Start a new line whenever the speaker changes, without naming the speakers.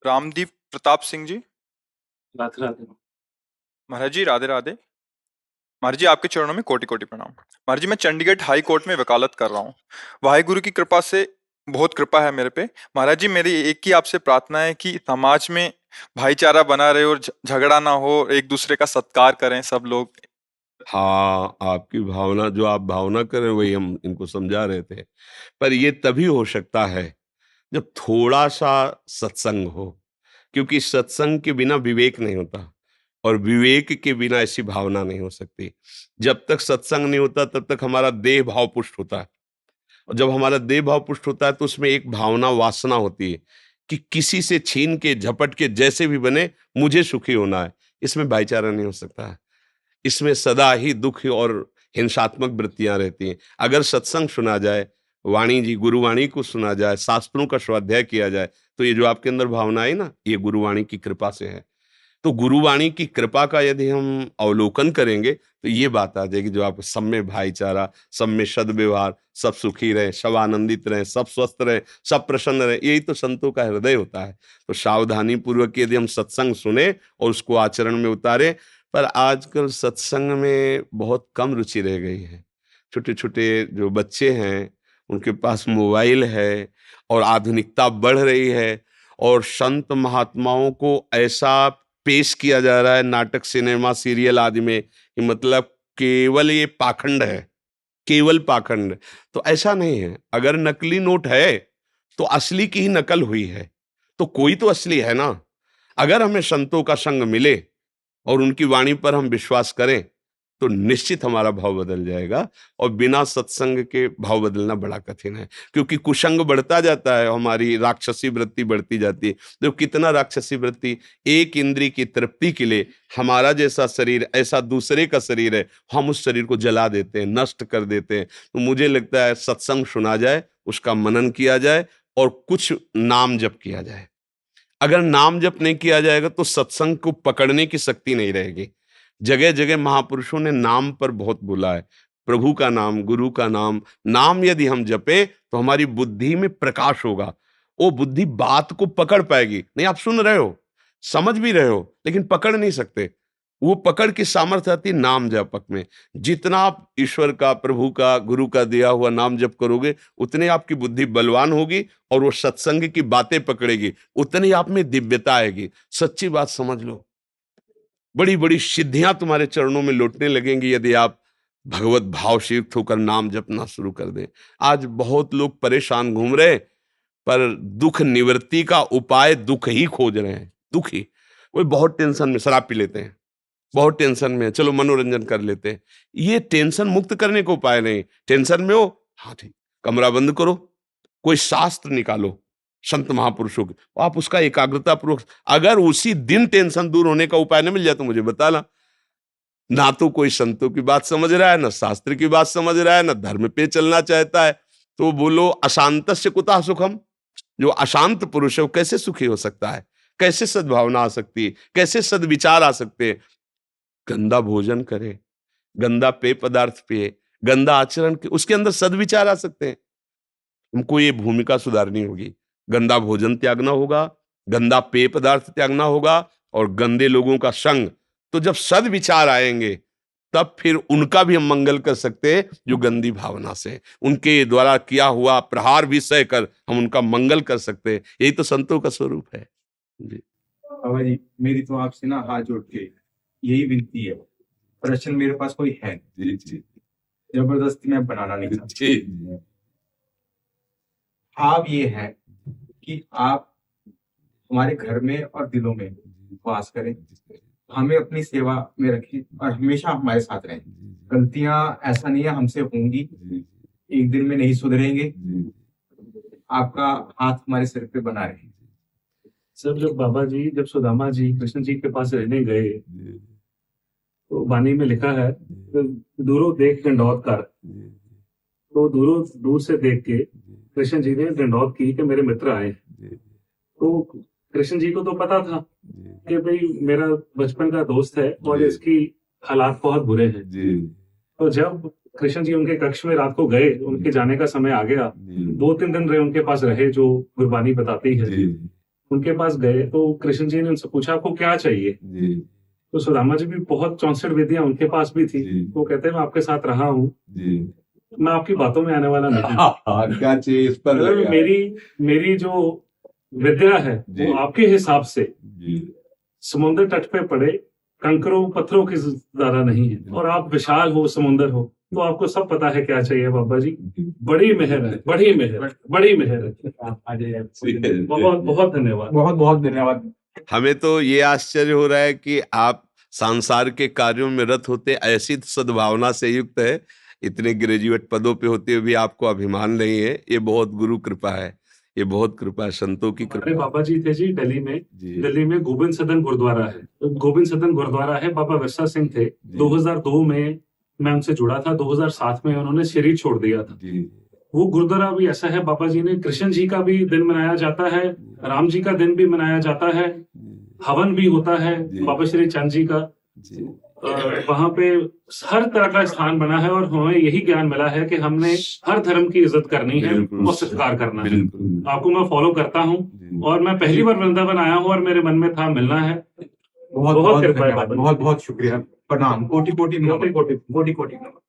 रामदीप प्रताप सिंह जी।
राधे राधे।
महाराज जी राधे राधे। महाराज जी आपके चरणों में कोटि कोटि प्रणाम। महाराज जी मैं चंडीगढ़ हाई कोर्ट में वकालत कर रहा हूँ। वाहिगुरु की कृपा से बहुत कृपा है मेरे पे। महाराज जी मेरी एक ही आपसे प्रार्थना है कि समाज में भाईचारा बना रहे और झगड़ा ना हो, एक दूसरे का सत्कार करें सब लोग।
हाँ, आपकी भावना जो आप भावना कर रहे हैं वही हम इनको समझा रहे थे। पर ये तभी हो सकता है जब थोड़ा-सा सत्संग हो, क्योंकि सत्संग के बिना विवेक नहीं होता और विवेक के बिना ऐसी भावना नहीं हो सकती। जब तक सत्संग नहीं होता तब तक हमारा देह भाव पुष्ट होता है और जब हमारा देह भाव पुष्ट होता है तो उसमें एक भावना वासना होती है कि किसी से छीन के झपट के जैसे भी बने मुझे सुखी होना है। इसमें भाईचारा नहीं हो सकता है। इसमें सदा ही दुख और हिंसात्मक वृत्तियां रहती हैं। अगर सत्संग सुना जाए, वाणी जी गुरुवाणी को सुना जाए, शास्त्रों का स्वाध्याय किया जाए, तो ये जो आपके अंदर भावना है ना, ये गुरुवाणी की कृपा से है। तो गुरुवाणी की कृपा का यदि हम अवलोकन करेंगे तो ये बात आ जाएगी, जो आप सब में भाईचारा, सब में सद्व्यवहार, सब सुखी रहे, सब आनंदित रहे, सब स्वस्थ रहे, सब प्रसन्न रहे, यही तो संतों का हृदय होता है। तो सावधानी पूर्वक यदि हम सत्संग सुने और उसको आचरण में उतारे। पर आजकल सत्संग में बहुत कम रुचि रह गई है। छोटे छोटे जो बच्चे हैं उनके पास मोबाइल है और आधुनिकता बढ़ रही है और संत महात्माओं को ऐसा पेश किया जा रहा है नाटक, सिनेमा, सीरियल आदि में कि मतलब केवल ये पाखंड है, केवल पाखंड। तो ऐसा नहीं है। अगर नकली नोट है तो असली की ही नकल हुई है, तो कोई तो असली है ना। अगर हमें संतों का संग मिले और उनकी वाणी पर हम विश्वास करें तो निश्चित हमारा भाव बदल जाएगा। और बिना सत्संग के भाव बदलना बड़ा कठिन है, क्योंकि कुसंग बढ़ता जाता है, हमारी राक्षसी वृत्ति बढ़ती जाती है। तो कितना राक्षसी वृत्ति, एक इंद्री की तृप्ति के लिए हमारा जैसा शरीर ऐसा दूसरे का शरीर है, हम उस शरीर को जला देते हैं, नष्ट कर देते हैं। तो मुझे लगता है सत्संग सुना जाए, उसका मनन किया जाए और कुछ नाम जप किया जाए। अगर नाम जप नहीं किया जाएगा तो सत्संग को पकड़ने की शक्ति नहीं रहेगी। जगह जगह महापुरुषों ने नाम पर बहुत बोला है, प्रभु का नाम, गुरु का नाम। नाम यदि हम जपे तो हमारी बुद्धि में प्रकाश होगा, वो बुद्धि बात को पकड़ पाएगी। नहीं, आप सुन रहे हो, समझ भी रहे हो, लेकिन पकड़ नहीं सकते। वो पकड़ की सामर्थ्य आती है नाम जपक में। जितना आप ईश्वर का, प्रभु का, गुरु का दिया हुआ नाम जप करोगे, उतने आपकी बुद्धि बलवान होगी और वो सत्संग की बातें पकड़ेगी, उतनी आप में दिव्यता आएगी। सच्ची बात समझ लो, बड़ी बड़ी सिद्धियां तुम्हारे चरणों में लौटने लगेंगी यदि आप भगवत भाव से युक्त होकर नाम जपना शुरू कर दें। आज बहुत लोग परेशान घूम रहे, पर दुख निवृत्ति का उपाय दुख ही खोज रहे हैं। दुख ही, वो बहुत टेंशन में, शराब पी लेते हैं, बहुत टेंशन में, चलो मनोरंजन कर लेते हैं। ये टेंशन मुक्त करने का उपाय नहीं। टेंशन में हो, हाँ ठीक, कमरा बंद करो, कोई शास्त्र निकालो संत महापुरुषों के, आप उसका एकाग्रता पूर्वक, अगर उसी दिन टेंशन दूर होने का उपाय न मिल जाए तो मुझे बताना। ना तो कोई संतों की बात समझ रहा है, ना शास्त्र की बात समझ रहा है, ना धर्म पे चलना चाहता है, तो बोलो अशांतस्य कुतः सुखम। जो अशांत पुरुष है वो कैसे सुखी हो सकता है? कैसे सद्भावना आ सकती है? कैसे सद्विचार आ सकते हैं? गंदा भोजन करे, गंदा पेय पदार्थ पिए, गंदा आचरण के, उसके अंदर सद्विचार आ सकते हैं। हमको ये भूमिका सुधारनी होगी। गंदा भोजन त्यागना होगा, गंदा पेय पदार्थ त्यागना होगा और गंदे लोगों का संग। तो जब सद्विचार आएंगे तब फिर उनका भी हम मंगल कर सकते हैं जो गंदी भावना से, उनके द्वारा किया हुआ प्रहार भी सह कर हम उनका मंगल कर सकते हैं। यही तो संतों का स्वरूप है जी।
बाबा जी, मेरी तो आपसे ना हाथ जोड़ के यही विनती है, प्रश्न मेरे पास कोई है
जी जी
जबरदस्ती मैं बनाना नहीं चाहता।
जी
आप ये है कि आप हमारे घर में और दिलों में वास करें, हमें अपनी सेवा में रखें और हमेशा हमारे साथ रहें। गलतियां ऐसा नहीं है हमसे होंगी, एक दिन में नहीं सुधरेंगे। आपका हाथ हमारे सिर पे बना रहे।
सर, जब बाबा जी, जब सुदामा जी कृष्ण जी के पास रहने गए तो वाणी में लिखा है, दूरों देख दंडौत कर। तो दूर से देख के कृष्ण जी ने दंडौत की कि मेरे मित्र आए। तो कृष्ण जी को तो पता था कि भाई मेरा बचपन का दोस्त है और इसकी हालात बहुत बुरे हैं। तो जब कृष्ण जी उनके कक्ष में रात को गए, उनके जाने का समय आ गया, 2-3 दिन रहे, उनके पास रहे, जो गुरबानी बताती है। उनके पास गए तो कृष्ण जी ने उनसे पूछा आपको क्या चाहिए।
जी
तो सुदामा जी भी बहुत 64 विधियां उनके पास भी थी।
जी
वो कहते हैं मैं आपके साथ रहा हूँ,
जी
मैं आपकी बातों में आने वाला नहीं।
क्या चाहिए इस पर
अगर
लगा।
मेरी जो विद्या है
जी।
वो आपके हिसाब से
जी
समुद्र तट पे पड़े कंकरों पत्थरों की ज्यादा नहीं है, और आप विशाल हो, समुद्र हो, तो आपको सब पता है क्या चाहिए बाबा जी। बड़ी मेहर है, बड़ी मेहर है, बड़ी मेहर है। बहुत बहुत धन्यवाद।
बहुत बहुत धन्यवाद।
हमें तो ये आश्चर्य हो रहा है कि आप संसार के कार्यों में रत होते, ऐसी सद्भावना से युक्त है, इतने ग्रेजुएट पदों पे होते हुए भी आपको अभिमान नहीं है। ये बहुत गुरु कृपा है, ये बहुत कृपा है, संतों की
हमारे
कृपा।
बाबा जी थे जी दिल्ली में।
जी
दिल्ली में गोविंद सदन गुरुद्वारा है, तो गोविंद सदन गुरुद्वारा है, बाबा विरसा सिंह थे। 2002 में मैं उनसे जुड़ा था, 2007 में उन्होंने शरीर छोड़ दिया था।
जी
वो गुरुद्वारा भी ऐसा है, बाबा जी ने कृष्ण जी का भी दिन मनाया जाता है, राम जी का दिन भी मनाया जाता है, हवन भी होता है
जी।
बाबा श्री चंद जी का।
जी
वहां पे हर तरह का स्थान बना है, और हमें यही ज्ञान मिला है कि हमने हर धर्म की इज्जत करनी है
बिल्कुल।
और सत्कार करना है।
बिल्कुल।
आपको मैं फॉलो करता हूँ,
जी।
और मैं पहली बार वृंदावन आया हूँ और मेरे मन में था मिलना है।
बहुत
बहुत
बहुत
कृपा है
धन्यवाद,
बाबा जी।
बहुत बहुत शुक्रिया, प्रणाम, कोटि कोटि नमन, कोटि कोटि नमन।